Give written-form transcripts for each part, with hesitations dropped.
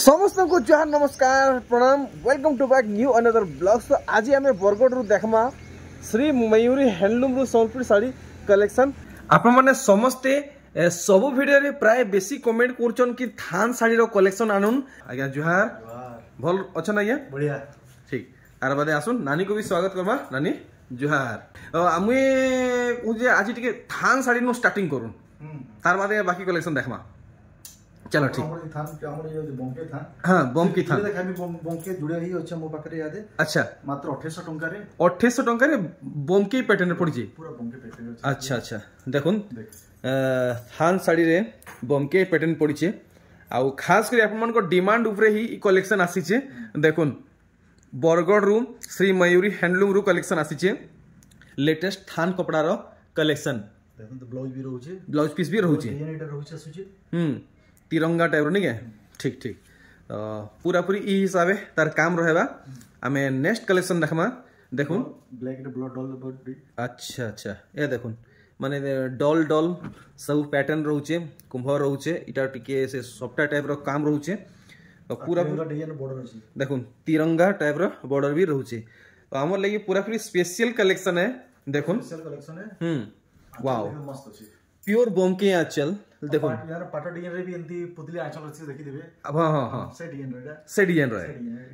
समस्त को जोहार नमस्कार प्रणाम welcome to back new another blog. तो आज आम बरगढ़ रु देखमा श्री मयूरी हैंडलूम रु संबलपुर साड़ी कलेक्शन। आपण माने समस्ते सब वीडियो रे प्राय बेसी कमेंट करछन कि थान साड़ी रो कलेक्शन आनुन। आज्ञा जोहार भल अछन आज्ञा बढ़िया ठीक आर बादे आसुन नानी को भी स्वागत करबा। नानी जोहार आमे आज टिके थान साड़ी नो स्टार्टिंग करूँ तार बादे बाकी कलेक्शन देखमा। चलो ठीक हाँ बमकी थान बमके जुड़े ही अच्छा मो पाखरे याद है। अच्छा मात्र 2800 टंका रे 2800 टंका रे बमकी पैटर्न पड़ी पूरा बमके पैटर्न। अच्छा अच्छा देखुन थान साड़ी रे बमके पैटर्न पड़ी आउ खास कर आपन को डिमांड ऊपर ही कलेक्शन आसी छे। देखुन बरगढ़ रु श्री मयूरी हैंडलूम रु कलेक्शन आसी छे लेटेस्ट थान कपड़ा रो कलेक्शन। देखुन तो ब्लाउज भी रहउछे ब्लाउज पीस भी रहउछे एटा रहउछे सुची तिरंगा टाइप रो नहीं ठीक ठीक पूरा पूरी ई हिसाबे तार काम रहेबा। आमे नेक्स्ट कलेक्शन देखमा। देखुन ब्लैक ब्लड डॉल अच्छा अच्छा ये देखुन माने डॉल डॉल सब पैटर्न रहउछे कुंभ रहउछे इटा टिके से सॉफ्ट टाइप रो काम रहउछे पूरा डिजाइन बॉर्डर अछि। देखुन तिरंगा टाइप रो बॉर्डर भी रहउछे तो हमर लागि पूरा पूरी स्पेशल कलेक्शन है। देखुन स्पेशल कलेक्शन है वाओ मस्त अछि प्योर बमके आंचल। देखुन यार पाटा डिजाइन रे भी एंती पुतली आंचल अछि देखि देबे। हां हां हां से डिजाइन रे से डिजाइन रे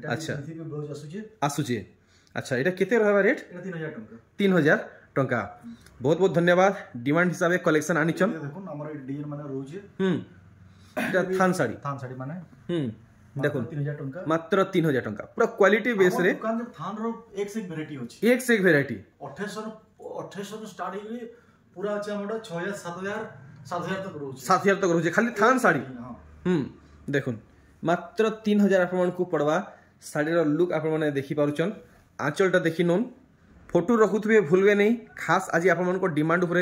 अच्छा ब्लाउज आसुछे आसुछे अच्छा एटा केते रहबा रेट? एटा 3000 टंका 3000 टंका। बहुत बहुत धन्यवाद डिमांड हिसाबे कलेक्शन आनी छन। देखुन हमर डिजाइन माने रहउछे एटा थान साड़ी माने देखुन 3000 टंका मात्र 3000 टंका पूरा क्वालिटी बेस रे दुकान में थान रो एक से एक वैरायटी अछि एक से एक वैरायटी 2800 स्टार्ट ही पूरा अच्छा मोटा 6000 7000 7000 तक रहउछे 7000 तक रहउछे खाली थान साड़ी। देखुन मात्र 3000 आपन को पड़वा साड़ी रो लुक आपन माने देखि पारुचन आंचलटा देखि नोन फोटो रखुथबे भूलबे नहीं। खास आज आपन को डिमांड ऊपर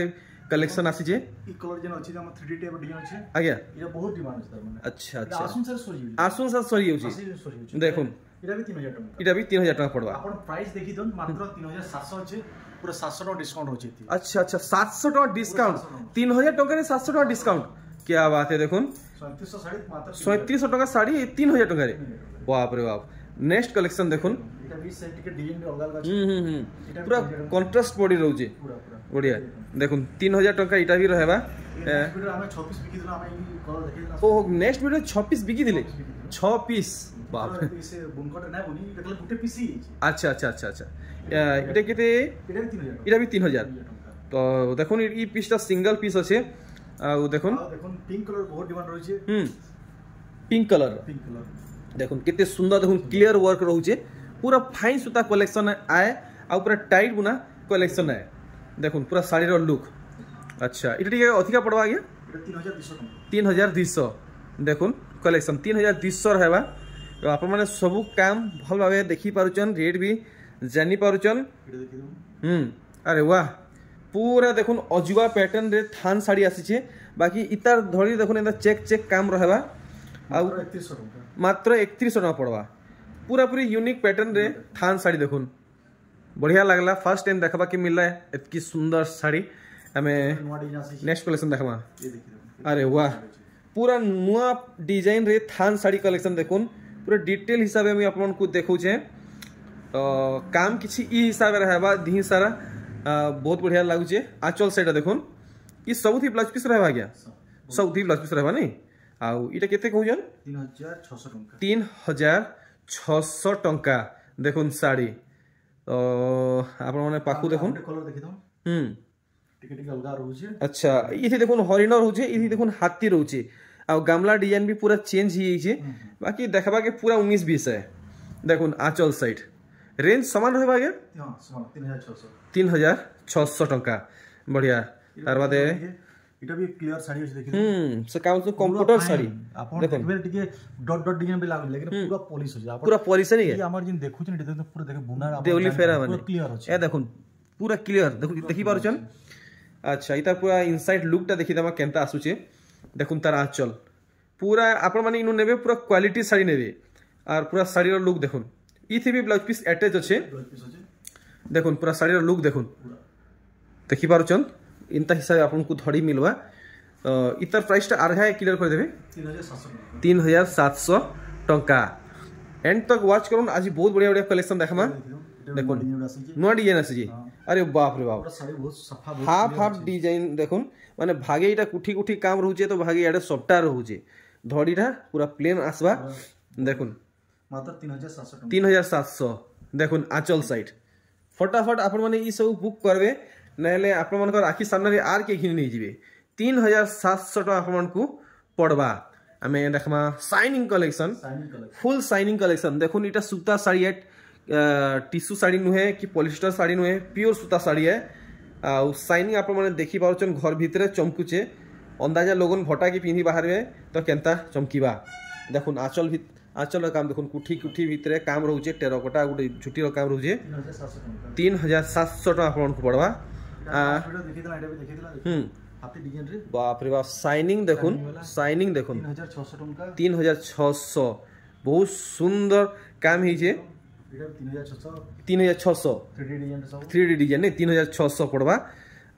कलेक्शन आसी जे ई कलर जन अछि हम 3D टाइप डिजाइन अछि आज्ञा ये बहुत डिमांड अछि तार माने। अच्छा अच्छा आसुन सर सरी होछि देखुन इटा भी 3000 टंका इटा भी 3000 टंका पड़वा। आपन प्राइस देखि दन मात्र 3700 अछि पूरा 700 टका डिस्काउंट होछि। अच्छा अच्छा 700 टका डिस्काउंट 3000 टका रे 700 टका डिस्काउंट क्या बात है। देखुन 3700 साड़ी मात्र 3700 टका साड़ी 3000 टका रे बाप रे बाप। नेक्स्ट कलेक्शन देखुन इटा 20 सेंट के डिजाइन में अलग अलग पूरा कंट्रास्ट बॉडी रहउछे पूरा बढ़िया। देखुन 3000 टका इटा भी रहबा। नेक्स्ट वीडियो हमें 26 बिकी दिला हमें ई कलर देखि ओ नेक्स्ट वीडियो 26 बिकी दिले 6 पीस बाप रे से बुनकट ना बुनी देखले गुटे पीस ही। अच्छा अच्छा अच्छा अच्छा इटा केते इटा भी 3000 तो देखुन ई पीसटा सिंगल पीस আছে आ देखुन पिंक कलर बहुत डिमांड रहउछे पिंक कलर देखुन केते सुंदर देखुन क्लियर वर्क रहउछे पूरा फाइन सूता कलेक्शन आए आ पूरा टाइट बुना कलेक्शन आए। देखुन पूरा साड़ी रो लुक अच्छा इटा टिके अधिका पड़वा गया 3200 टंका 3200 देखुन कलेक्शन 3200 रहबा तो आपण माने सब काम भल भाबे देखि पारुचन रेट भी जानि पारुचन। अरे वाह पूरा देखुन अजुआ पैटर्न रे थान साड़ी आसी छे बाकी इतार धड़ी देखुन एदा चेक चेक काम रहबा आ मात्र 3100 टका पड़वा पूरा पूरी यूनिक पैटर्न रे थान साड़ी। देखुन बढ़िया लागला फर्स्ट टाइम देखबा के मिलला इतकी सुंदर साड़ी हमें नेक्स्ट कलेक्शन देखबा। अरे वाह पूरा नुआ डिजाइन रे थान साड़ी कलेक्शन देखुन पूरा डिटेल हिसाब में आपन को देखौ छे काम किछि ई हिसाब रहबा धी सारा बहुत बढ़िया लागु छे। आंचल सेटा देखुन ई सबथि ब्लाउज पीस रहबा गया सबथि ब्लाउज पीस रहबा नहीं आउ इटा केते कहू जन 3600 टंका 3600 टंका। देखुन साड़ी तो आपन माने पाखु देखुन कलर देखि दो टिके टिके अलगा रहउछे। अच्छा इथि देखुन हरिण रहउछे इथि देखुन हाथी रहउछे आ गामला डिजाइन भी पूरा चेंज ही छे बाकी देखबा के पूरा 19-20 है। देखुन आंचल साइड रेंज समान रहबा के हां समान 3600 टंका बढ़िया। तार बादे इटा भी क्लियर साड़ी अछि देखि से काम कंप्यूटर साड़ी आपन देखबे टिके डॉट डॉट डिजाइन भी लागल लेकिन पूरा पॉलिश हो पूरा पॉलिश नहीं है। ये हमर जिन देखु छन तो पूरा देखे बुना देवली फेरा माने पूरा क्लियर अछि। ए देखुन पूरा क्लियर देखि पारुचन। अच्छा इता पूरा इनसाइड लुकटा देखि दमा केनता आसुचे देखुन तार आंचल पूरा आपण माने इनु नेबे पूरा क्वालिटी साड़ी नेबे और पूरा साड़ी रो लुक देखुन इथे भी ब्लाउज पीस अटैच अछि। देखुन पूरा साड़ी रो लुक देखुन देखि पारुचन इनता हिसाब आपन को धड़ी मिलवा इतर प्राइस टा आर है क्लियर कर देबे 3700 टंका एंड तक वॉच करूँ आज बहुत बढ़िया बढ़िया कलेक्शन देखमा देखो नुआ डिजाइन आसी अरे बाप रे बाप हाफ हाफ डिजाइन देखो माने भागे इटा कुठी कुठी काम रहउचे तो भागे याडे सफ्टा रहउचे धड़ीटा पूरा प्लेन आसबा देखो मात्र 3700 3700 देखो आंचल साइड फटाफट आपण माने ई सब बुक करबे नहले आपण मानकर आखि सामने रे आर के घिनि नै जिवे 3700 टका आपण मानकू पड़बा आमे देखमा shining collection full shining collection देखो इटा सूता साड़ी है टिश्यू साड़ी नुहे कि पॉलिस्टर साड़ी नुहे प्योर सूता साड़ी है आ शाइनिंग आपण माने देखि पाउछन घर भितरे चमकुचे अंदाजा लोगन भटा की पिंधी बाहर में तो केनता चमकीबा देखो आंचल काम देखो कुठी कुठी भितरे काम रहउचे टेराकोटा गुटे झुटीर काम रहउचे 3700 टका आपण को पड़बा बाप रे बाप शाइनिंग देखुन 3600 बहुत सुंदर काम हिजे 3600 3D डिजाइन नहीं 3600 पड़बा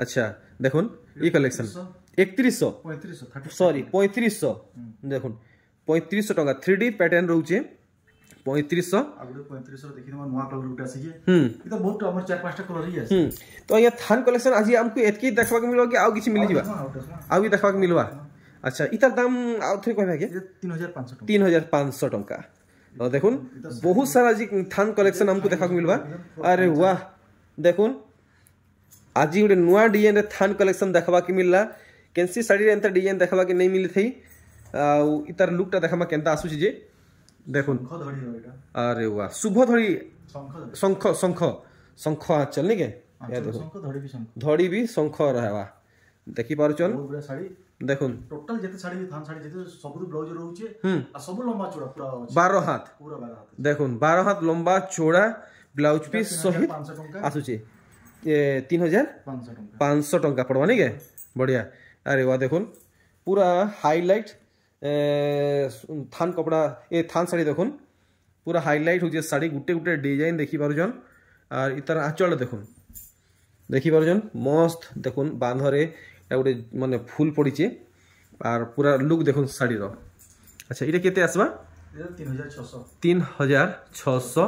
अच्छा देखुन ये कलेक्शन 3100 सॉरी 3500 देखुन 3500 टका 3D पैटर्न रहउचे 3500 देखि नवा कलर गुटे आसी जे ई तो बहुत हमर 4-5 टा कलर ही है तो ये थान कलेक्शन आज हमको एतकी देखबा के मिलो कि आउ किछि मिली जिबा आउ भी देखबा के मिलवा अच्छा इतर दाम आउ थरे कहबा के 3500 टका तो देखुन बहुत सारा जी थान कलेक्शन हमको देखा के मिलवा अरे वाह देखुन आज गोटे नुआ डिजाइन रे थान कलेक्शन देखबा के मिलला केनसी साड़ी रे एंता डिजाइन देखबा के नहीं मिली थई आ इतर लुकटा देखमा केनता आसु जे देखुन अरे वाह शुभ धड़ी शंख शंख शंख आंचल नहीं के या देखो धड़ी भी शंख रहवा देखि पारुचन देखुन टोटल जेते साड़ी थान साड़ी जेते सब ब्लाउज रहउचे आ सब लंबा चौड़ा पूरा 12 हाथ देखुन 12 हाथ लंबा चौड़ा ब्लाउज पीस सहित आसुचे 3500 टका पड़वा नहीं के बढ़िया अरे वाह देखुन पूरा हाईलाइट थान कपड़ा ए थान साड़ी देखुन पूरा हाईलाइट हो साड़ी गुटे गुटे डिजाइन देखि पारुजन और इतर आंचल देखुन देखि पारुजन मस्त देखुन बांधरे गोटे माने फूल पड़ीचे और पूरा लुक देखुन साड़ी रो अच्छा इटा केते आसबा 3600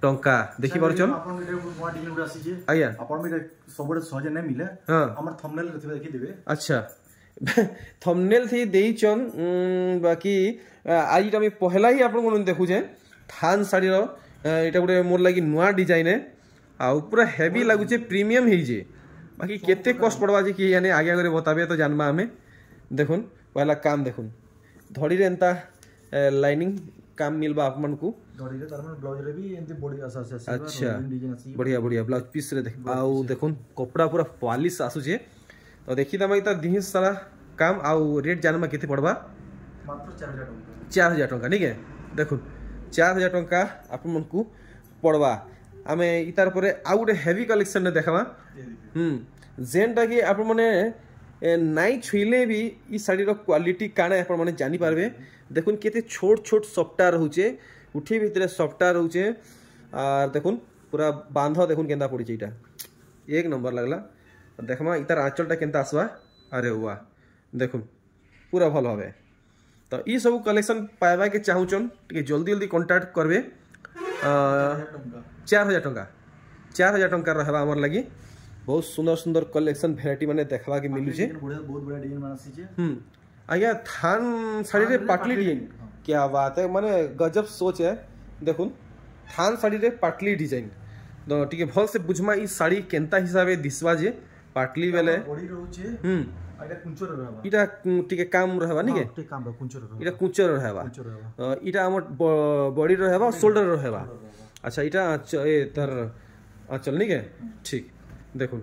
टंका देखि पारुचन आपन नुवा डिजाइन गुडा आसी जे आया आपन में सबडे सहज नै मिले हमर थंबनेल रे देखि देबे अच्छा थंबनेल थी देइचन बाकी आज हम पहला ही आपन कोन देखु जे थान साड़ी रो एटा गुटे मोर लागि नुवा डिजाइन है आ पूरा हेवी लागुचे प्रीमियम ही जे बाकी केते कॉस्ट पड़वा जे कि यानी आगे आगे बताबे तो जानबा हमें देखुन पहला काम देखुन धड़ी रे एंता लाइनिंग काम मिलबा आप मन को धड़ी रे तार मन ब्लाउज रे भी एंते बॉडी आसा अच्छा बढ़िया बढ़िया ब्लाउज पीस रे देख आउ देखुन कपड़ा पूरा पॉलिश आसु जे तो देखि दमा इता दिहि सारा काम आउ रेट जानबा केते पड़बा मात्र 4000 टका ठीक है देखुन 4000 टका आप मन को पड़बा आमे इतार परे आउ गोटे हेवी कलेक्शन ने देखबा जेनटा कि आप माने नाई छुईले भी ई साड़ी रो क्वालिटी काना आप माने जानि पारबे देखुन केते छोट छोट सफ्टा रहउचे उठी भितरे सफ्टा रहउचे और देखुन पूरा बांध देखुन केंदा पड़ी इटा एक नंबर लगला देखमा इतार आंचलटा केंता आसबा अरे वाह देखुन पूरा भल हबे तो ई सब कलेक्शन पाइबा के चाहुचन टिके जल्दी जल्दी कांटेक्ट करबे 4000 टका रहबा हमर लगी बहुत सुंदर सुंदर कलेक्शन वेराइटी माने देखबा के मिलु छे बहुत बड़ा डिजाइन मानसी छे आया थान साड़ी रे पाटली डिजाइन क्या बात है माने गजब सोच है देखुन थान साड़ी रे पाटली डिजाइन तो टिके भल से बुझमा ई साड़ी केनता हिसाबे दिसवा जे पाटली बेले बॉडी रहउचे आइटा कुंचर रहबा इटा टिके काम रहबा नि के टिके काम कुंचर रहबा इटा कुंचर रहबा इटा हमर बॉडी रहबा शोल्डर रहबा अच्छा इटा ए तर आंचल नि के ठीक देखुन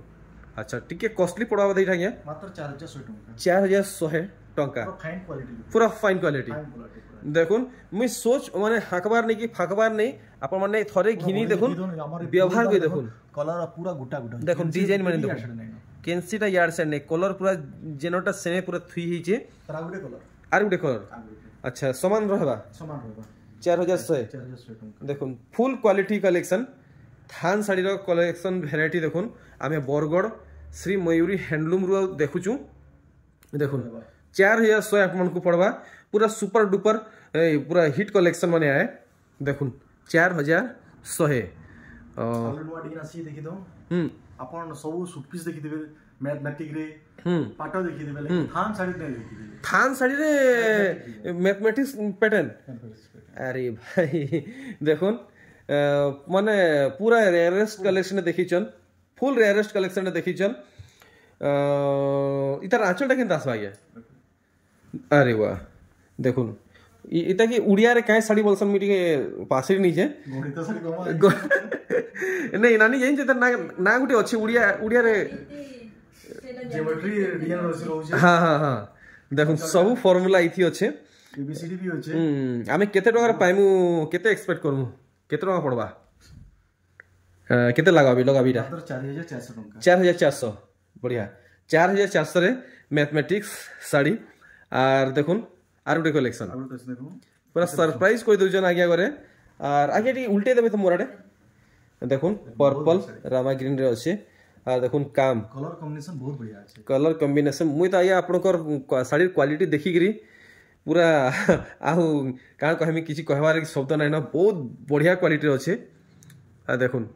अच्छा टिके कॉस्टली पड़वा देइटा के मात्र 4100 टका पूरा फाइन क्वालिटी देखुन मुई सोच माने हाकबार नहीं कि फाकबार नहीं अपन माने थरे घिनी देखुन व्यवहार के देखुन कलर पूरा गुटा गुटा देखुन डिजाइन माने देखुन केंसीटा यार से नहीं कलर पूरा जेनोटा सेमे पूरा थुई हिचे आर गुटे कलर अच्छा समान रहबा 4100 देखुन फुल क्वालिटी कलेक्शन थान साड़ी रो कलेक्शन वेराइटी देखुन आमे बरगड़ श्री मयूरी हैंडलूम रो देखुचु देखुन 4100 आप मन को पड़वा पूरा सुपर डुपर पूरा हिट कलेक्शन माने आए देखुन 4100 नुआ डिजाइन आसी देखि दो आपण सब सूट पीस देखि देबे मैथमेटिक रे पाटो देखि देबे लेकिन थान साड़ी नै देखि देबे थान साड़ी रे मैथमेटिक्स पैटर्न अरे भाई देखुन माने पूरा रेयरेस्ट कलेक्शन देखिचन फुल रेयरेस्ट कलेक्शन देखिचन इतार आंचलटा केनता आसबा ये अरे वाह देखुन इता कि उड़िया रे काहे साड़ी बोलसन मिटी के पासरी नीचे गोड़ी तो साड़ी कमा नहीं नानी जाइन जे ना ना गुटे अछि उड़िया रे ज्योमेट्री डिजाइन रहउछ हां हां हां देखुन सब फार्मूला इथि अछि एबीसीडी भी अछि आमे केते टका पाइमु केते एक्सपेक्ट करमु केते टका पड़बा केते लगाबी रा 4400 टका 4400 बढ़िया 4400 रे मैथमेटिक्स साड़ी आर देखुन आर गुटे कलेक्शन पूरा सरप्राइज कोइ दोजन आगे करे आर आगे टी उल्टे देबे त मोराडे देखुन पर्पल रामा ग्रीन रे अछि आर देखुन काम कलर कॉम्बिनेशन बहुत बढ़िया अछि कलर कॉम्बिनेशन मुई त आया आपनकर साड़ी क्वालिटी देखि गिरी पूरा आहु का कहमी किछि कहबार शब्द नै न बहुत बढ़िया क्वालिटी अछि आ देखुन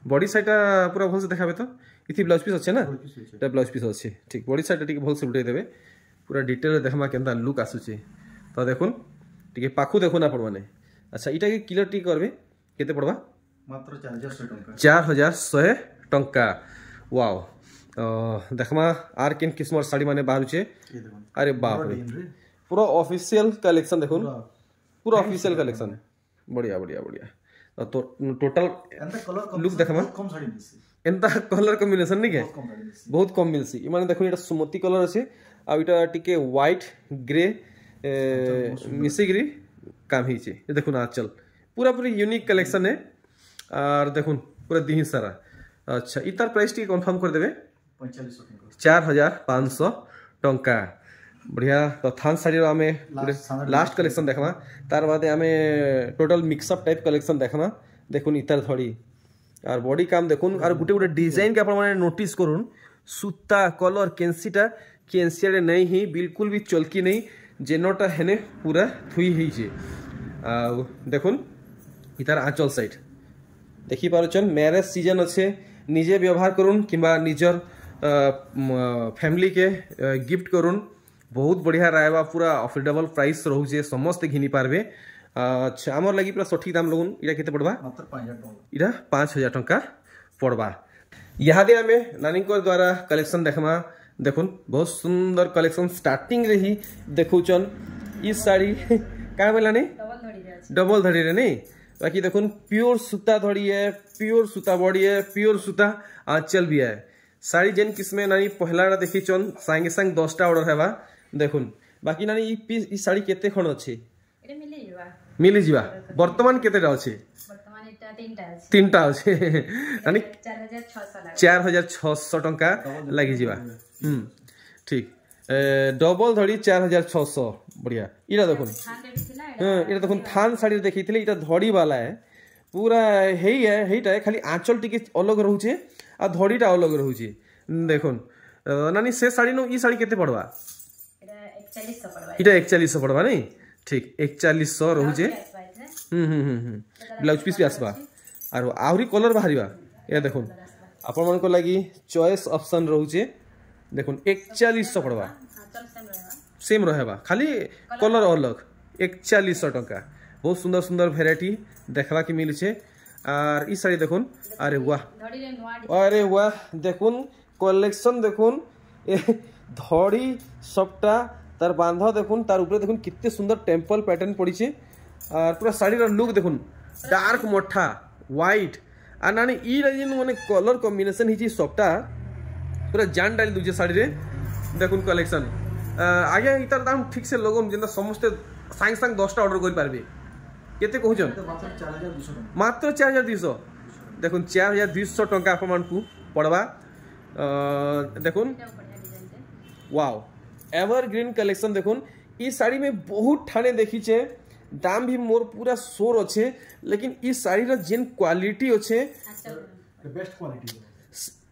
बॉडी साइड पूरा भल से देखाबे त इथि ब्लाउज पीस अछि ना त ब्लाउज पीस अछि ठीक बॉडी साइड टिके भल से उठै देबे पूरा डिटेल देखमा केनता लुक आसुची तो देखुन टिके पाखु देखुन आपण माने अच्छा इटा के क्लियर टिक करबे केते पड़बा मात्र 4100 टका 4100 टंका वाओ देखमा आर किन किस्मर साड़ी माने बाहरुचे अरे बाप रे पूरा ऑफिशियल कलेक्शन देखुन पूरा ऑफिशियल कलेक्शन बढ़िया बढ़िया बढ़िया तो टोटल लुक देखमा कम साड़ी मिसी एंता कलर कॉम्बिनेशन नहीं के बहुत कम मिलसी इ माने देखुन एटा सुमती कलर अछि आ इटा टिके व्हाइट ग्रे मिसिग्री काम हिचे ये देखुन आंचल पूरा पूरी यूनिक कलेक्शन है और देखुन पूरा दिही सारा अच्छा इतार प्राइस टी कंफर्म कर देबे 4500 टंका बढ़िया तो थान साड़ी आमे लास्ट कलेक्शन देखमा तार बाद आमे टोटल मिक्सअप टाइप कलेक्शन देखमा देखुन इतार थोड़ी और बॉडी काम देखुन और गुटे गुटे डिजाइन के आपण माने नोटिस करूँ सूता कलर केंसिया नहीं ही बिल्कुल भी चलकी नहीं जेनोटा हेने पूरा थुई ही छे देखुन इतार आंचल साइड देखि पारुचन मैरिज सीजन अच्छे निजे व्यवहार करूँ किंबा निजर फैमिली के गिफ्ट करूँ बहुत बढ़िया रहबा पूरा अफोर्डेबल प्राइस रोचे समस्त घिनी पारबे अच्छा आमर लगी पूरा सठिक दाम लगुन इटा केते पड़बा मात्र 5000 टका इटा 5000 टका पड़बा यहादे आमे नानी को द्वारा कलेक्शन देखमा देखुन बहुत सुंदर कलेक्शन स्टार्टिंग रे ही देखुचन ई साड़ी का बोला नहीं डबल धड़ी रे नहीं बाकी देखुन प्योर सूता धड़ी है प्योर सूता बॉडी है प्योर सूता आंचल भी है साड़ी जेन किस्मे नानी पहला देखी चन संगे संग 10टा ऑर्डर हेबा देखुन बाकी नानी ई पीस ई साड़ी केते खण अछि मिली जीवा वर्तमान केतेटा अछि वर्तमान एटा तीनटा अछि नानी 4600 टंका लागि जीवा ठीक डबल धड़ी 4600 बढ़िया इरा देखुन इरा देखुन थान साड़ी देखिथिले इटा धड़ी वाला है पूरा हेई है हेईटा है खाली आंचल टिके अलग रहउचे आ धड़ीटा अलग रहउचे देखुन नानी से साड़ी नो ई साड़ी केते पड़वा इटा 4100 पड़वा नहीं ठीक 4100 रहउचे ब्लाउज पीस भी आसबा आरो आहुरी कलर बाहरिबा ए देखुन आपण मन को लागि चॉइस ऑप्शन रहउचे देखुन 4100 पड़वा सेम रहेबा खाली कलर अलग 4100 टका बहुत सुंदर सुंदर वेराइटी देखबा के मिल छे और ई साड़ी देखुन अरे वाह देखुन कलेक्शन देखुन धड़ी सबटा तार बांधा देखुन तार ऊपर देखुन कितने सुंदर टेम्पल पैटर्न पड़ी छे और पूरा साड़ी रा लुक देखुन डार्क मोठा व्हाइट आ नानी ई रजिन माने कलर कॉम्बिनेशन हिची सबटा पूरा जान डाल दूजे साड़ी रे देखुन कलेक्शन आगे इतार दाम ठीक से लगन जेंदा समस्त सांग सांग 10टा ऑर्डर कर पारबे केते कहउछन मात्र 4200 देखुन 4200 टका आपन मान को पड़वा देखुन वाओ एवरग्रीन कलेक्शन देखुन ई साड़ी में बहुत ठाणे देखी छे दाम भी मोर पूरा शोर अच्छे लेकिन ई साड़ी रा जेन क्वालिटी अच्छे बेस्ट क्वालिटी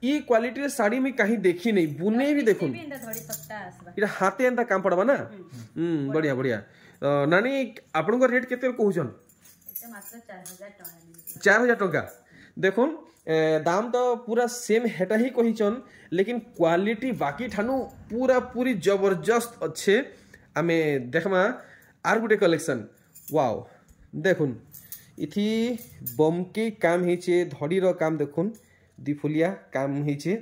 ई क्वालिटी रे साड़ी में कहीं देखी नहीं बुने भी देखुन इरा हाथे एंता काम पड़बा ना बढ़िया बढ़िया नानी आपण को रेट केते कहउछन এটা মাত্র 4000 টাকা নিবে 4000 टका देखुन दाम तो पूरा सेम हेटा ही कहिचन लेकिन क्वालिटी बाकी ठानु पूरा पूरी जबरदस्त अच्छे आमे देखमा आर गुटे कलेक्शन वाओ देखुन इथि बमकी काम हिचे धड़ी रो काम देखुन दिफुलिया काम हिचे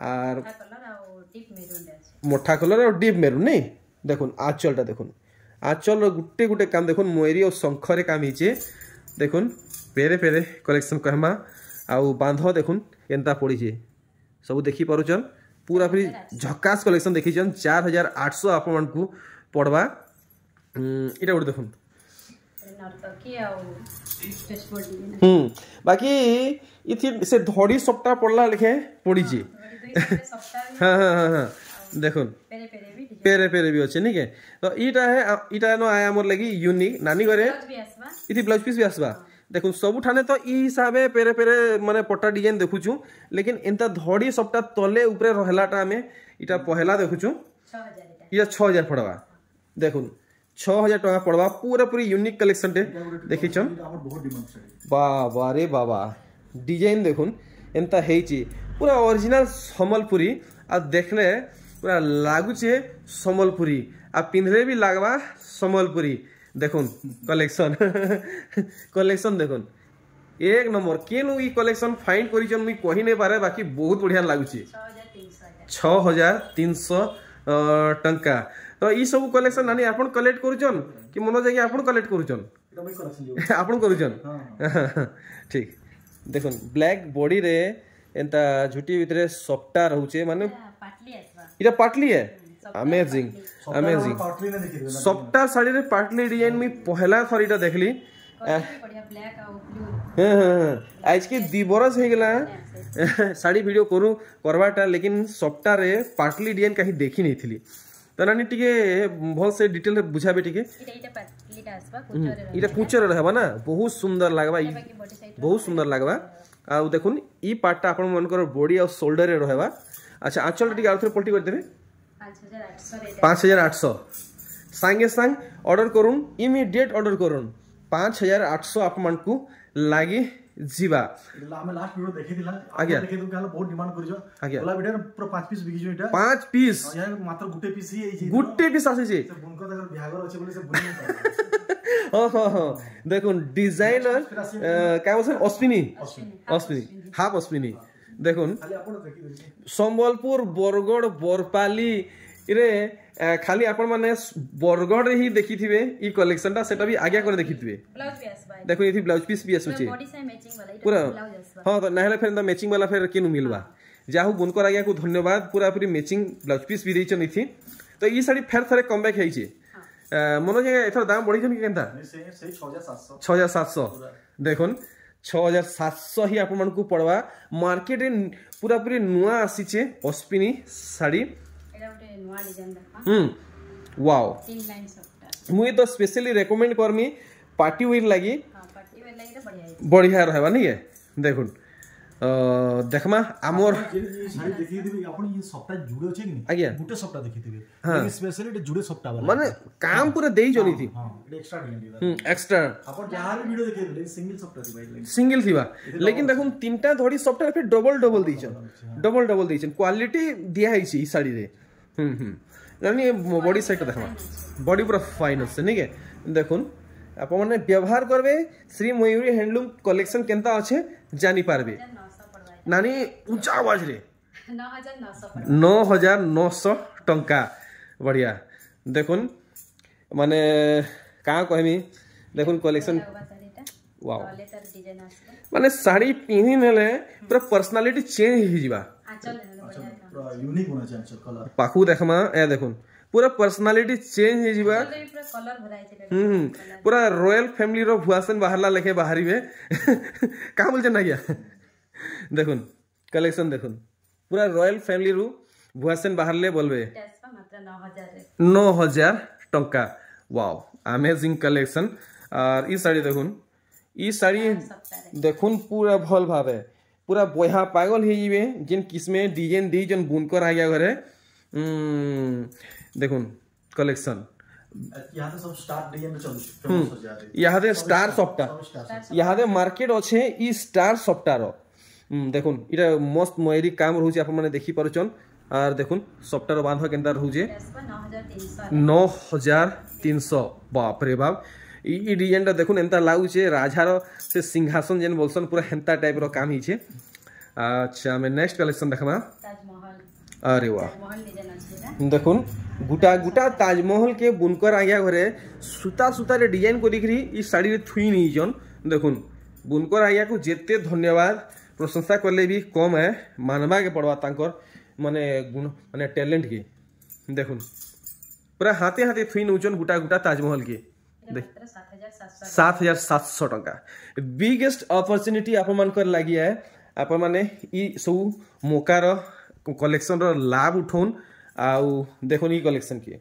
आर कलर और डीप मेरून আছে मोटा कलर और डीप मेरून नहीं देखुन आंचलटा देखुन आंचल गुटे गुटे काम देखुन मोयरी और शंखरे काम हिचे देखुन पेरे पेरे कलेक्शन कहमा आउ बांध देखुन केनता पड़ी छे सब देखि पारुचन पूरा पूरी झकास कलेक्शन देखिचन 4800 आपण मन को पड़वा इटा गुटे देखुन नर्तकी और स्टेज डिजाइन बाकी इथि से धड़ी सप्ताह पड़ला लेखे पड़ी छे हां हां हां देखुन पेरे पेरे भी पेरे पेरे भी अच्छे नहीं के तो इटा है इटा नो आया मोर लगी यूनिक नानी घरे इथि ब्लाउज पीस भी आसबा देखुन सब ठाने तो ई हिसाबे पेरे पेरे माने पट्टा डिजाइन देखुछु लेकिन एंता धड़ी सबटा तले ऊपर रहलाटा में इटा पहला देखुछु 6000 ये 6000 पड़वा देखुन 6000 टका पड़वा पूरा पूरी यूनिक कलेक्शन टे देखिछन बाबा रे बाबा डिजाइन देखुन एंता हेची पूरा ओरिजिनल सम्बलपुरी आ देखले पूरा लागु छे सम्बलपुरी आ पिंधरे भी लागवा सम्बलपुरी देखुन कलेक्शन कलेक्शन देखुन एक नंबर केनु ई कलेक्शन फाइंड करिचन मी कहि नै पारे बाकी बहुत बढ़िया लागु छे 6300 टंका तो ई सब कलेक्शन नानी आपण कलेक्ट करूचन कि मनो जाके आपण कलेक्ट करूचन आपण करूचन ठीक देखुन ब्लैक बॉडी रे एंता झुटी भितरे सॉफ्टा रहउचे माने पाटली आसबा इटा पाटली है अमेजिंग अमेजिंग सॉफ्टा साड़ी रे पाटली डिजाइन में पहला थरीटा देखली बढ़िया ब्लैक और ब्लू हां आज के 2 बरस हे गेला साड़ी वीडियो करू करवाटा लेकिन सॉफ्टा रे पाटली डिजाइन कहीं देखी नहीं थी तो नानी टिके बहुत से डिटेल रे बुझाबे टिके इटा पाटलीटा आसबा कुचरे इटा कुचर रहबा ना बहुत सुंदर लागबा बहुत सुंदर लागबा आ देखुन ई पार्टटा आपण मनकर बॉडी और शोल्डर रे रहबा अच्छा आंचल टिके आउथरे पलटी कर देबे 5800 सांगे सांग ऑर्डर करूँ इमीडिएट ऑर्डर करूँ 5800 आप मन को लागी जीवा हम लास्ट वीडियो देखि दिला आज्ञा देखे तो कहला बहुत डिमांड करिजो आज्ञा बोला वीडियो पूरा 5 पीस बिकिजो एटा 5 पीस यहाँ मात्र गुटे पीस ही एई गुटे पीस आसे जे से बुनको तक बिहागर अछि बोले से बुनी नहीं हां देखुन डिजाइनर का बोल अश्विनी हाफ अश्विनी देखुन खाली आपण देखि संबलपुर बरगड़ बरपाली रे खाली आपण माने बरगड़ रे ही देखिथिबे ई कलेक्शन ता सेटा भी आज्ञा करे देखिथिबे ब्लाउज भी आसबा देखो इथि ब्लाउज पीस भी आसुचे बॉडी से मैचिंग वाला इटा पूरा ब्लाउज आसबा हां तो नहले फेर मैचिंग वाला फेर केनु मिलवा जाहु बुनकर आज्ञा को धन्यवाद पूरा पूरी मैचिंग ब्लाउज पीस भी देछन इथि तो ई साड़ी फेर थरे कम बैक हेइचे मनो जे एथर दाम बढ़ी छन कि केनता से 6700 6700 देखुन 6700 ही आपण मन को पड़वा मार्केट रे पूरा पूरी नुआ आसीचे अश्विनी साड़ी एटा उटे नवा डिजाइन देखा वाओ 3 लाइन सफ्टा मुई तो स्पेशली रेकमेंड करमी पार्टी वेयर लागी हां पार्टी वाला इटा बढ़िया है बढ़िया रहबा नहीं है देखुन देखमा आमर ये साड़ी देखि दिबे आपण ये सफ्टा जुड़े छै कि आज्ञा गुटे सफ्टा देखि दिबे लेकिन स्पेशली एटा जुड़े सफ्टा वाला माने काम पूरा देई जनी थी हां एटा एक्स्ट्रा डिजाइन एक्स्ट्रा आपण जहां भी वीडियो देखि दिबे सिंगल सफ्टा थी भाई सिंगल थीबा लेकिन देखुन तीनटा धड़ी सफ्टा फिर डबल दीछन क्वालिटी दिया है ई साड़ी रे यानी बॉडी सेट देखमा बॉडी पूरा फाइन আছে नहीं के देखुन आप माने व्यवहार करबे श्री मयूरी हैंडलूम कलेक्शन केनता আছে जानी पारबे नानी ऊंचा आवाज रे 9900 टंका बढ़िया देखुन माने का कहमी देखुन कलेक्शन वाओ माने साड़ी पिनी नेले पूरा पर्सनालिटी चेंज हो जिबा पूरा यूनिक होना चाहिए कलर पाखु देखमा ए देखुन पूरा पर्सनालिटी चेंज हो जिबा पूरा कलर भराई छै पूरा रॉयल फैमिली रो भुआसन बाहरला लेके बाहरीबे का बोल ना क्या देखुन कलेक्शन देखुन पूरा रॉयल फैमिली रू भुआसन बाहरले बोलबे मात्र 9000 टंका वाओ अमेजिंग कलेक्शन और ई साड़ी देखुन ई साड़ी देखुन पूरा भल भावे पूरा बया पागल हो जिबे जिन किस्मे डिजाइन दी जन बुनकर आ गया घरे देखुन कलेक्शन यहाँ तो सब स्टार डिजाइन में चलुछ फेमस हो जाते यहाँ दे स्टार सफ्टा यहाँ दे मार्केट अच्छे ई स्टार सफ्टार देखुन इटा मस्त मयरी काम रोचे आप माने देखि पारुचन आर देखुन सफ्टार बांध केनता रोचे 9300 बाप रे बाप ई डिजाइन टा देखुन एंता लागुचे राजार से सिंहासन जेन बोलसन पूरा हेंता टाइप रो काम हिचे। अच्छा मैं नेक्स्ट कलेक्शन देखमा ताजमहल अरे वाह ताजमहल डिजाइन अछि देखुन गुटा गुटा ताजमहल के बुनकर आज्ञा घरे सूता सूता रे डिजाइन को दिखरी ई साड़ी रे थुई नहीं जन देखुन बुनकर आज्ञा को जेते धन्यवाद प्रशंसा करले भी कम है मानवा के पड़वा तांकर माने गुण माने टैलेंट के देखुन पूरा हाथे हाथे थुई नउचन गुटा गुटा ताजमहल के देख 7700 टंका बिगेस्ट अपॉर्चुनिटी आप मानकर लागि है आप माने ई सब मोकार कलेक्शन रो लाभ उठौन आउ देखो ई कलेक्शन के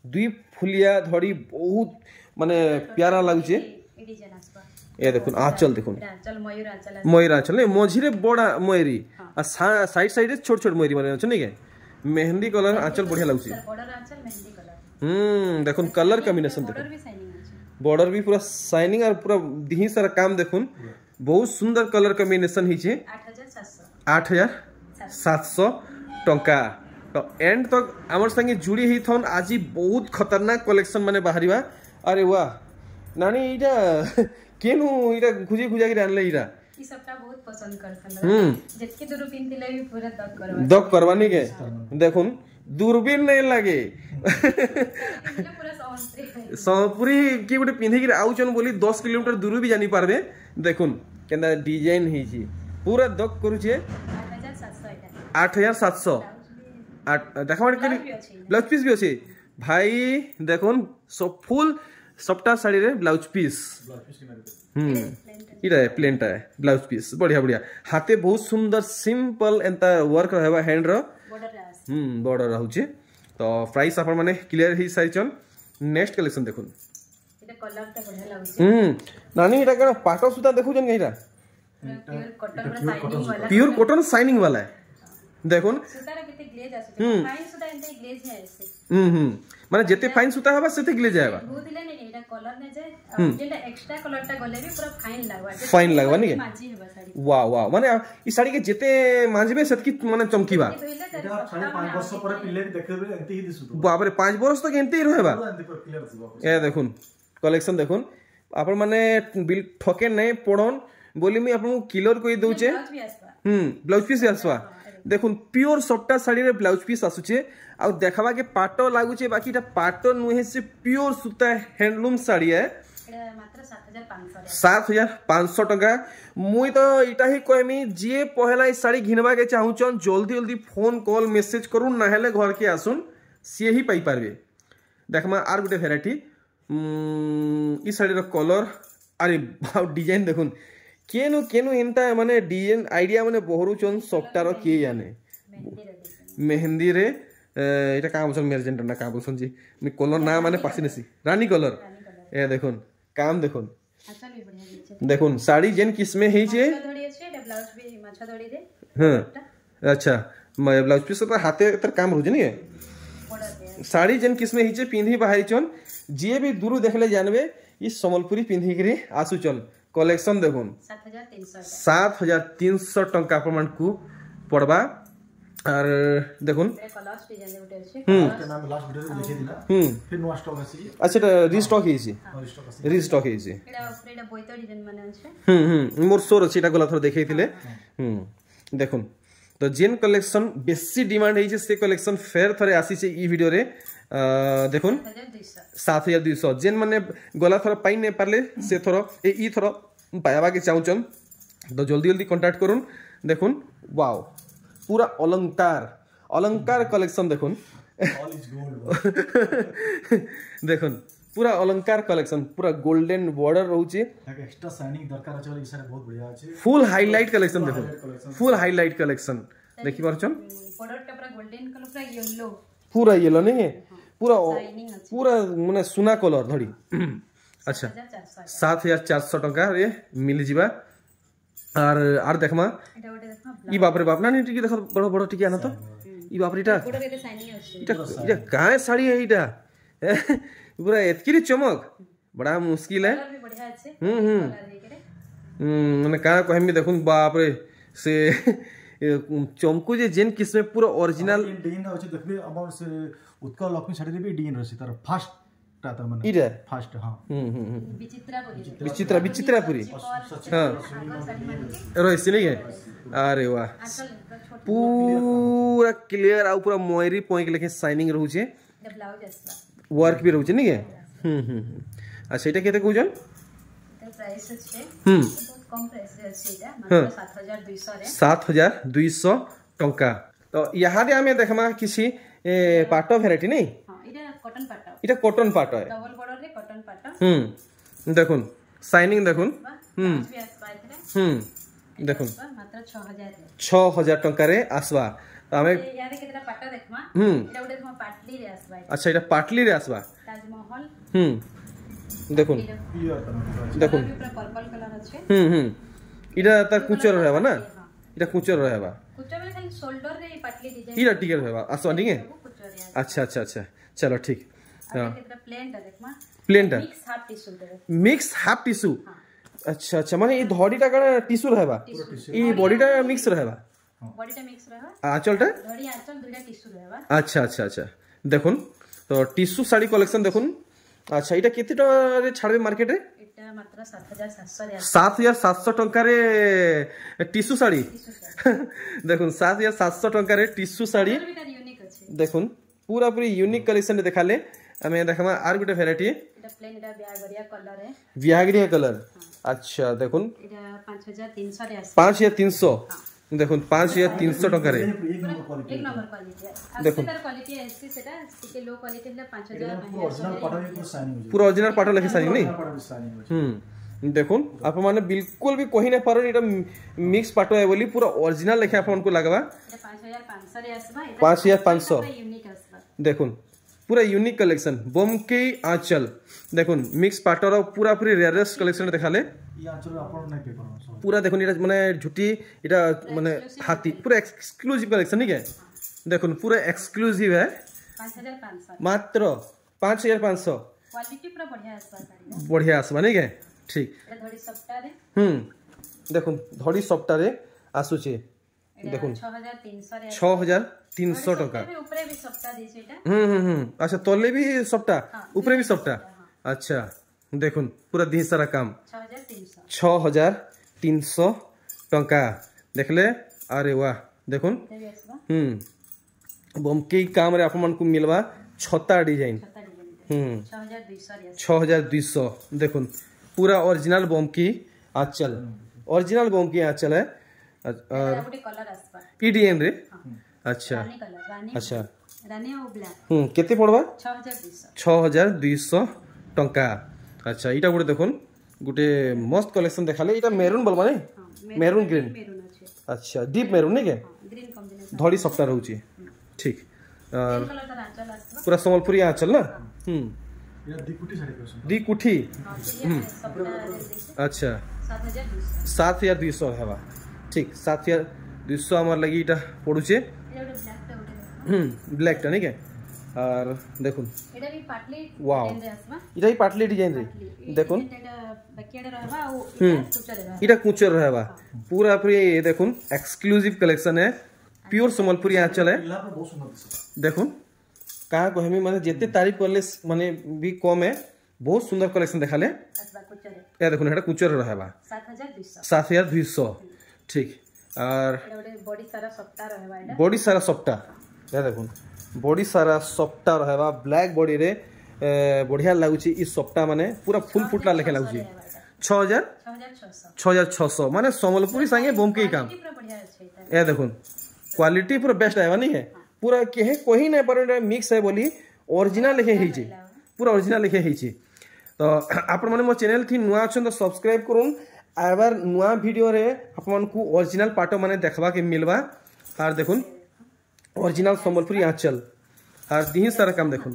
दुई फुलिया धड़ी बहुत माने प्यारा लागुचे ई डिजाइन आसबा ए देखुन आंचल देखुन आंचल मयूर आंचल मयूर आंचल नहीं मझिरे बड़ा मयूरी आ साइड साइड रे छोट छोट मयूरी माने अछि नै के मेहंदी कलर आंचल बढ़िया लागुचे बॉर्डर आंचल मेहंदी कलर देखुन कलर कॉम्बिनेशन देखुन बॉर्डर भी शाइनिंग अछि बॉर्डर भी पूरा शाइनिंग और पूरा दिही सारा काम देखुन बहुत सुंदर कलर कॉम्बिनेशन हिचे 8700 टंका तो एंड तक आमर संगे जुड़ी ही थन आज बहुत खतरनाक कलेक्शन माने बाहरिबा अरे वाह नानी इटा केनु इटा खुजी खुजा के आनले इटा ई सबटा बहुत पसंद करथन जेतके दूर पिनथिले भी पूरा दक करवानी के देखुन दूरबीन नहीं लागे पूरा संपूरी की गोटे पिंधि के आउचन बोली 10 किलोमीटर दूर भी जानी पारबे देखुन केना डिजाइन हिची पूरा दक करूचे 8700 देखा ब्लाउज पीस भी अच्छे भाई देखुन सब फुल सप्ता साड़ी रे ब्लाउज पीस इटा है प्लेनटा है ब्लाउज पीस बढ़िया बढ़िया हाथे बहुत सुंदर सिंपल एंता वर्क रहबा हैंड रो बॉर्डर रहउचे तो प्राइस अपन माने क्लियर ही साइचन नेक्स्ट कलेक्शन देखुन इटा कलर ता बढ़िया लागुचे नानी इटा कना पाटो सूता देखु जन गइरा pure cotton pure cotton shining shining वाला वाला है देखुन सूता रे केते ग्लेज आसे फाइन सूता एंते ग्लेज है ऐसे माने जेते फाइन सूता हबा सेते ग्लेज आएबा बहुत दिले नहीं एटा कलर ने जे जेटा एक्स्ट्रा कलर ता गले भी पूरा फाइन लागबा नहीं माजी हेबा साड़ी वाह वाह माने ई साड़ी के जेते मांजबे सेतकी माने चमकीबा एटा 5.5 वर्ष पर पिले देखबे एंती ही दिसु बाप रे 5 वर्ष तक एंती ही रहबा एंती पर क्लियर दिसबा ए देखुन कलेक्शन देखुन आपण माने बिल ठके नहीं पड़न बोली मी आपन किलर कोई दउचे ब्लाउज पीस आसवा देखुन प्योर सफ्टा साड़ी रे ब्लाउज पीस आसुचे आ देखबा के पाटो लागुचे बाकी एटा पाटो नुहे से प्योर सूता हैंडलूम साड़ी है मात्र 7500 टका मुई तो इटा ही कहमी जे पहला ई साड़ी घिनबा के चाहुचन जल्दी जल्दी फोन कॉल मेसेज करूँ ना हेले घर के आसुन सी ही पाई पारबे देखमा are Gute variety E sari row colour अरे डिजाइन देखुन केनु केनु एंता माने डिजाइन आइडिया माने बहरुचन सफ्टार के जाने मेहंदी रे এটা का बोलसन मेरजेंट ना का बोलसन जी मी कलर ना माने पासी नसी रानी कलर ए देखुन काम देखुन अच्छा भी बढ़िया दिखे देखुन साड़ी जेन किस्मे हे छे धड़ी अछि एटा ब्लाउज भी माछा धड़ी दे हां अच्छा ब्लाउज पीस पर हाथे तर काम रुजे नहीं बॉर्डर साड़ी जेन किस्मे हिचे पिंधी बाहरी चन जे भी दूर देखले जानबे ई सम्बलपुरी पिंधी करे आसु चल कलेक्शन देखुन 7300 टंका प्रमाण को पड़बा और देखुन कलर्स डिजाइन उठे अछि के नाम लास्ट वीडियो में देखे दिला फिर नो स्टॉक अछि अच्छा रीस्टॉक हिची स्टॉक अछि रीस्टॉक हिची एटा ऊपर एटा बोइतो डिजाइन माने अछि मोर सोर अछि एटा गला थर देखैथिले देखुन तो जेन कलेक्शन बेसी डिमांड हिचे से कलेक्शन फेर थरे आसी छे ई वीडियो रे देखुन 7200 जेन माने गला थर पाई ने पारले से थर ई थर पायाबा के चाहुचन तो जल्दी जल्दी कांटेक्ट करूँ देखुन वाओ पूरा अलंकार अलंकार कलेक्शन देखुन ऑल इज गोल्ड देखुन पूरा अलंकार कलेक्शन पूरा गोल्डन बॉर्डर रहउचे एक्स्ट्रा शाइनिंग दरकार अछि ई सारे बहुत बढ़िया अछि फुल हाईलाइट कलेक्शन देखुन फुल हाईलाइट कलेक्शन देखि परछन बॉर्डर का पूरा गोल्डन कलर पूरा येलो पूरा येलो नहीं है पूरा पूरा माने सुना कलर धड़ी अच्छा 7400 टका रे मिल जिबा आर देखमा ई बाप रे बाप ना टिकी देख बड़ बड़ टिकी आना तो ई बाप रे इटा इटा काहे साड़ी है इटा पूरा एतकी चमक बड़ा मुश्किल है। कलर भी बढ़िया अच्छे मैंने कहा कहमी देखुन बाप रे से चमकू जे जेन किस्म पूरा ओरिजिनल डिजाइन अछि देखबे अब से उत्कल लक्ष्मी साड़ी रे भी डिजाइन रहसी तार फास्ट ता त माने इरे फास्ट हां विचित्रापुरी हां रहसी नहीं है। अरे वाह पूरा क्लियर आ पूरा मोयरी पॉइंट लेके शाइनिंग रहू छे वर्क भी रहू छे नहीं है। अच्छा एटा केते कहू जन प्राइस छै बहुत कम प्राइस रे अछि एटा मात्र 7200 रे 7200 टंका। तो यहाँ दे हमें देखमा किसी पाटो वैरायटी नहीं इटा कॉटन पाटो है डबल बॉर्डर रे कॉटन पाटो देखुन शाइनिंग देखुन देखुन मात्र 6000 टंका रे आसवा। तो हमें यारे केतना पाटो देखमा एटा उडे हम पाटली रे आसवा। अच्छा एटा पाटली रे आसवा ताजमहल देखुन देखुन पर्पल कलर अछि इटा तार कुचर रहबा ना इटा कुचर रहबा कुचर में खाली शोल्डर रे पाटली डिजाइन इटा टिकर रहबा आसवा नहीं है। अच्छा अच्छा अच्छा चलो ठीक हां प्लेन दा देखमा प्लेन दा मिक्स हाफ टिश्यू अच्छा अच्छा माने ई धड़ीटा का टिश्यू रहबा ई बॉडीटा मिक्स रहबा आंचलटा धड़ी आंचल दुइटा टिश्यू रहबा। अच्छा अच्छा अच्छा देखुन तो टिश्यू साड़ी कलेक्शन देखुन। अच्छा इटा केते टका रे छाड़बे मार्केट रे एटा मात्र 7700 रे 7700 टका रे टिश्यू साड़ी देखुन 7700 टका रे टिश्यू साड़ी देखुन पूरा पूरी यूनिक कलेक्शन देखाले हमें देखमा are Gute variety Etah plane Etah बियागरिया colour है बियागरिया कलर। अच्छा देखुन एटा 5300 रे 5300 देखुन 5300 टका रे एक नंबर क्वालिटी देखुन क्वालिटी ऐसी सेटा टिके लो क्वालिटी ले 5000 पूरा ओरिजिनल पाटो लेके शाइनिंग नहीं देखुन आप माने बिल्कुल भी कहि ना पारो एटा मिक्स पाटो है बोली पूरा ओरिजिनल लेके आपन को लगवा 5500 रे आसबा 5500 यूनिक आसबा देखुन पूरा यूनिक कलेक्शन बोमके आंचल देखुन मिक्स पाटोर पूरा पूरी रेयरेस्ट कलेक्शन देखाले ई आंचल आपन नै पे करो पूरा देखुन एटा माने झुटी एटा माने हाथी पूरा एक्सक्लूसिव कलेक्शन नहीं है देखुन पूरा एक्सक्लूसिव है 5500 मात्र 5500 क्वालिटी पूरा बढ़िया आसबा बढ़िया आसबा नहीं है ठीक एटा धड़ी सप्ताह रे देखुन धड़ी सप्ताह रे आसु छे देखुन 6300 रे 6300 टका ऊपर भी सप्ताह दी छै एटा अच्छा तले भी सप्ताह ऊपर भी सप्ताह। अच्छा देखुन पूरा दी सारा काम 6300 टका देखले। अरे वाह देखुन बमके काम रे आपन को मिलवा छता डिजाइन 6200 देखुन पूरा ओरिजिनल बमकी आंचल ओरिजिनल बमकी आंचल है ईडीएन रे। अच्छा अच्छा रानी और ब्लैक केते पड़वा 6200 टंका। अच्छा इटा गुटे देखुन गुटे मस्त कलेक्शन देखाले इटा मेरून बोलबा नहीं मेरून ग्रीन अच्छा डीप मेरून नहीं के ग्रीन कॉम्बिनेशन धड़ी सफ्टा रहउची ठीक पूरा संबलपुरी आंचल ना या दिकुटी साड़ी को दी कुठी अच्छा 7200 हेबा ठीक 7200 हमर लगी इटा पड़ुचे ब्लैक टा नहीं के और देखुन एटा भी पाटली वाओ इटा ही पाटली डिजाइन रे देखुन बकियाडे रहबा ओ कुचर रहबा इटा कुचर रहबा पूरा पूरी देखुन एक्सक्लूसिव कलेक्शन है प्योर संबलपुरी आंचल है बहुत सुंदर देखुन कहा कहमी माने जेते तारीफ करले माने भी कम है बहुत सुंदर कलेक्शन देखाले या देखुन एटा कुचर रहबा 7200 ठीक और बॉडी सारा सफ्टा रहबा एटा बॉडी सारा सफ्टा या देखुन बॉडी सारा सफ्टा रहबा ब्लैक बॉडी रे बढ़िया लागुची ई सफ्टा माने पूरा फुल फुटला लेखे लागुची 6600 माने संबलपुरी संगे बोमके काम या देखुन क्वालिटी पूरा बेस्ट आएगा नहीं है पूरा केहे कोही नहीं पर मिक्स है बोली ओरिजिनल लिखे ही छी पूरा ओरिजिनल लिखे ही छी। तो आपण माने मो चैनल थी नुआ अछन तो सब्सक्राइब करूँ आबार नुआ वीडियो रे अपन को ओरिजिनल पाटो माने देखबा के मिलबा और देखुन ओरिजिनल संबलपुरी आंचल और दी सारा काम देखुन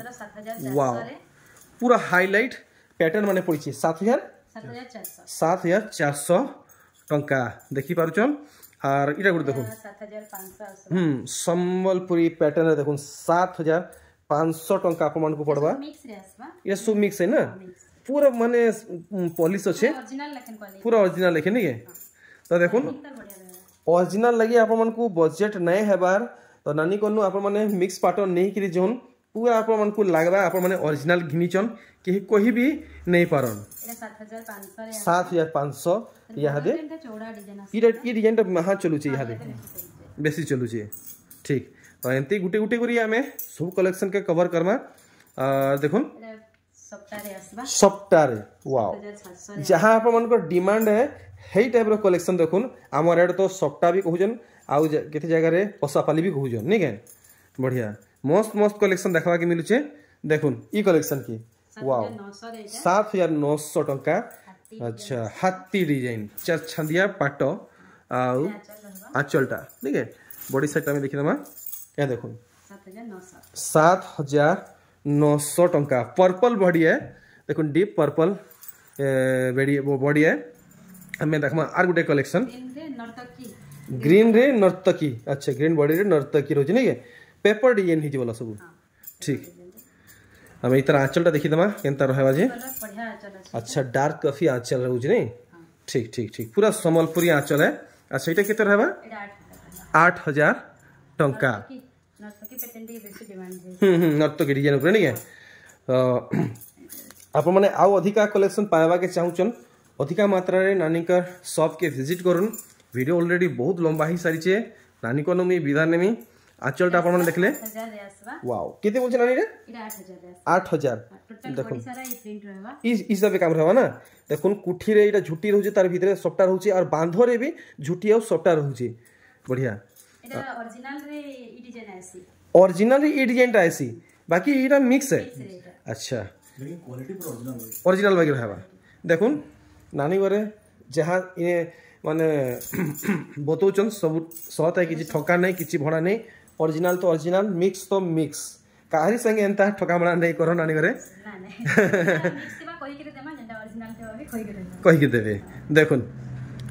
वाओ पूरा हाईलाइट पैटर्न माने पड़ी 7400 टंका देखि पारुचन और इटा गुड देखुन 7500 संबलपुरी पैटर्न देखुन 7000 500 टंका आपण मन को पड़बा मिक्स रे आसबा ये सब मिक्स है ना पूरा माने पॉलिश अच्छे ओरिजिनल लेकिन क्वालिटी पूरा ओरिजिनल लेखे नहीं है तो देखो ओरिजिनल लगी आपण मन को बजट नहीं है बार तो नानी कोनु आपण माने मिक्स पाटो नहीं करी जोन पूरा आपण मन को लागबा आपण माने ओरिजिनल घिनीचन कि कोई भी नहीं पारन एटा 7500 रे 7500 यहाँ दे चौड़ा डिजाइन ई डिजाइन टा महा चलू छी यहाँ दे बेसी चलू छी ठीक तो एंती गुटे गुटे करी हमें सब कलेक्शन के कवर करमा देखुन सप्ताहे वाओ जहाँ आप मन को डिमांड है हेई टाइप रो कलेक्शन देखुन हमर एड तो सप्ताह भी कहउजन आउ केते जगह रे पसापाली भी कहउजन नहीं के बढ़िया मस्त मस्त कलेक्शन देखवा के मिलु छे देखुन ई कलेक्शन की वाओ 7900 टंका अच्छा हाथी डिजाइन चार छंदिया पाटो आउ आंचलटा ठीक है बॉडी साइड में देखि दमा या देखो 7900 टंका पर्पल बॉडी है देखो डीप पर्पल बॉडी है हमें देखमा आर गुटे कलेक्शन ग्रीन रे नर्तकी अच्छा ग्रीन बॉडी रे नर्तकी रोज नहीं है पेपर डिजाइन ही बोला सब ठीक हम इतर आंचलटा देखि दमा केनता रहबा जे अच्छा डार्क कॉफी आंचल रहउज नहीं ठीक ठीक ठीक पूरा संबलपुरी आंचल है अच्छा एटा केते रहबा 8000 टंका नर्तकी डिजाइन ऊपर नहीं है आप माने आउ अधिका कलेक्शन पाएबा के चाहूचन अधिका मात्रा रे नानी का शॉप के विजिट करूँ वीडियो ऑलरेडी बहुत लंबा ही सारी छे नानी को नुमी विधान नेमी आंचलटा आपण माने देखले वाओ केते बोल नानी रे 8000 देखो इस हिसाब काम रहबा ना देखुन कुठी रे एटा झुटी रहउची तार भीतर सफ्टा रहउची और बांधो रे भी झुटी और सफ्टा रहउची बढ़िया एटा ओरिजिनल रे ई डिजाइन आसी ओरिजिनल रे ई डिजाइन टा आसी बाकी एटा मिक्स है अच्छा लेकिन क्वालिटी पूरा ओरिजिनल ओरिजिनल बाकी रहबा देखुन नानी गरे जहां ये माने बतौचन सब सत है किछि ठका नहीं किछि भणा नहीं ओरिजिनल तो ओरिजिनल मिक्स तो मिक्स काहरी संगे एंता ठका भणा नहीं करो नानी गरे ना नहीं मिक्स केबा कहि के देमा जेंटा ओरिजिनल के भी कहि के देबे देखुन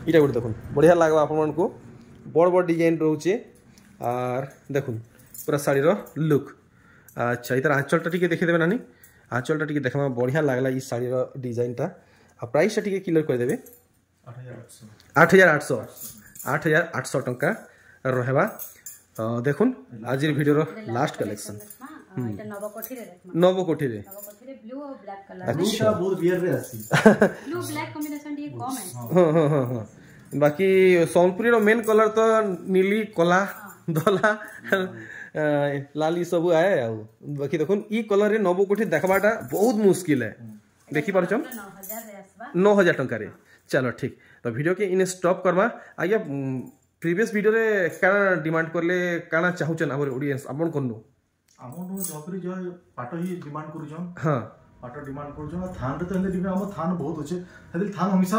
इटा गुड देखुन बढ़िया लागबा आपन मन को बड़ बड़ डिजाइन रहउचे और देखुन पूरा साड़ी रो लुक अच्छा इधर आंचलटा टिके देखि देबे नानी आंचलटा टिके देखमा बढ़िया लागला ई साड़ी रो डिजाइन टा आ प्राइस टिके क्लियर कर देबे 8800 टंका रहबा देखुन आज वीडियो रो लास्ट कलेक्शन एटा नवो कोठी रे ब्लू और ब्लैक कलर अच्छा बहुत बियर रे आसी ब्लू ब्लैक कॉम्बिनेशन ये कम है हां बाकी सोनपुरी रो मेन कलर तो नीली कला धला लाली सब आए आ बाकी देखुन ई कलर रे नवो कोठी देखबाटा बहुत मुश्किल है देखि पारछन 9000 टंका रे चलो ठीक तो वीडियो के इन स्टॉप करबा आगे प्रीवियस वीडियो रे काना डिमांड करले काना चाहुचन हमर ऑडियंस आपन कोनु हमन जबरी जो पाटो ही डिमांड करूछन हां पाटो डिमांड करूछन थान रे तो हंदे डिमांड हम थान बहुत होचे हदिल थान हमेशा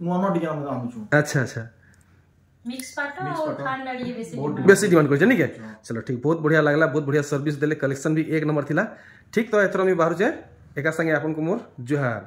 नुआ नुआ डिजाइन हम आमुछु अच्छा अच्छा मिक्स पाटो और थान लड़ी बेसी डिमांड कर नहीं के चलो ठीक बहुत बढ़िया लागला बहुत बढ़िया सर्विस देले कलेक्शन भी एक नंबर थिला ठीक तो एथरो मी बाहर जे एका संगे आपन को मोर जोहार